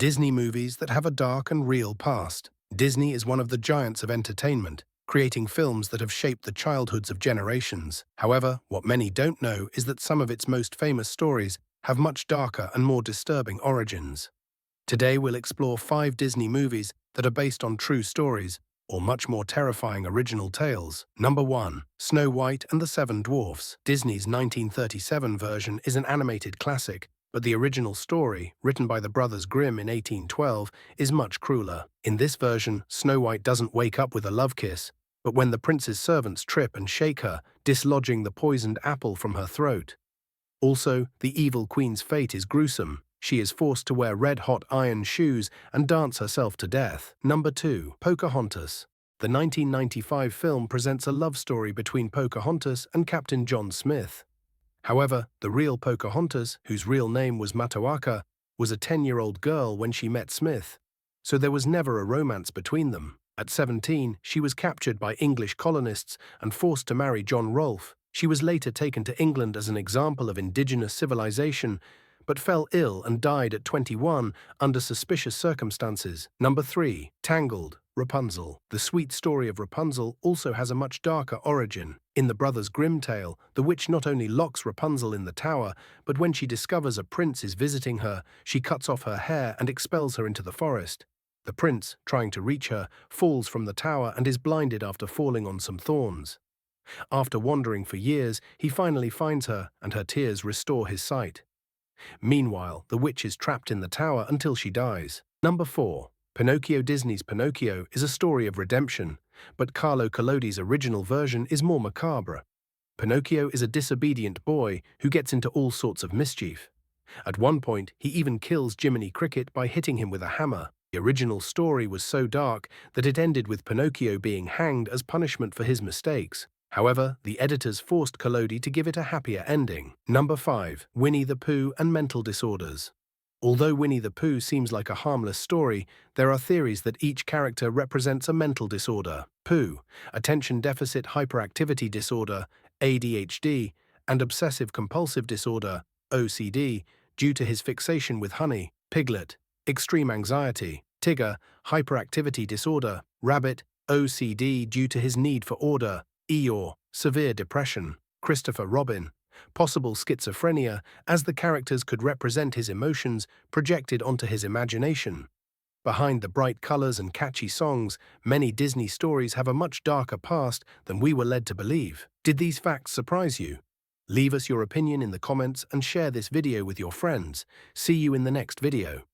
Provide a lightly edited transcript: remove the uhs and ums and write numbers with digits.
Disney movies that have a dark and real past. Disney is one of the giants of entertainment, creating films that have shaped the childhoods of generations. However, what many don't know is that some of its most famous stories have much darker and more disturbing origins. Today we'll explore 5 Disney movies that are based on true stories, or much more terrifying original tales. Number 1. Snow White and the Seven Dwarfs. Disney's 1937 version is an animated classic, but the original story, written by the brothers Grimm in 1812, is much crueler. In this version, Snow White doesn't wake up with a love kiss, but when the prince's servants trip and shake her, dislodging the poisoned apple from her throat. Also, the evil queen's fate is gruesome. She is forced to wear red-hot iron shoes and dance herself to death. Number 2. Pocahontas. The 1995 film presents a love story between Pocahontas and Captain John Smith. However, the real Pocahontas, whose real name was Matoaka, was a 10-year-old girl when she met Smith, so there was never a romance between them. At 17, she was captured by English colonists and forced to marry John Rolfe. She was later taken to England as an example of indigenous civilization, but fell ill and died at 21 under suspicious circumstances. Number 3. Tangled. Rapunzel. The sweet story of Rapunzel also has a much darker origin. In the Brothers Grimm tale, the witch not only locks Rapunzel in the tower, but when she discovers a prince is visiting her, she cuts off her hair and expels her into the forest. The prince, trying to reach her, falls from the tower and is blinded after falling on some thorns. After wandering for years, he finally finds her, and her tears restore his sight. Meanwhile, the witch is trapped in the tower until she dies. Number 4. Pinocchio. Disney's Pinocchio is a story of redemption, but Carlo Collodi's original version is more macabre. Pinocchio is a disobedient boy who gets into all sorts of mischief. At one point, he even kills Jiminy Cricket by hitting him with a hammer. The original story was so dark that it ended with Pinocchio being hanged as punishment for his mistakes. However, the editors forced Collodi to give it a happier ending. Number 5. Winnie the Pooh and mental disorders. Although Winnie the Pooh seems like a harmless story, there are theories that each character represents a mental disorder. Pooh, attention deficit hyperactivity disorder, ADHD, and obsessive compulsive disorder, OCD, due to his fixation with honey. Piglet, extreme anxiety. Tigger, hyperactivity disorder. Rabbit, OCD due to his need for order. Eeyore, severe depression. Christopher Robin, possible schizophrenia, as the characters could represent his emotions projected onto his imagination. Behind the bright colors and catchy songs, many Disney stories have a much darker past than we were led to believe. Did these facts surprise you? Leave us your opinion in the comments and share this video with your friends. See you in the next video.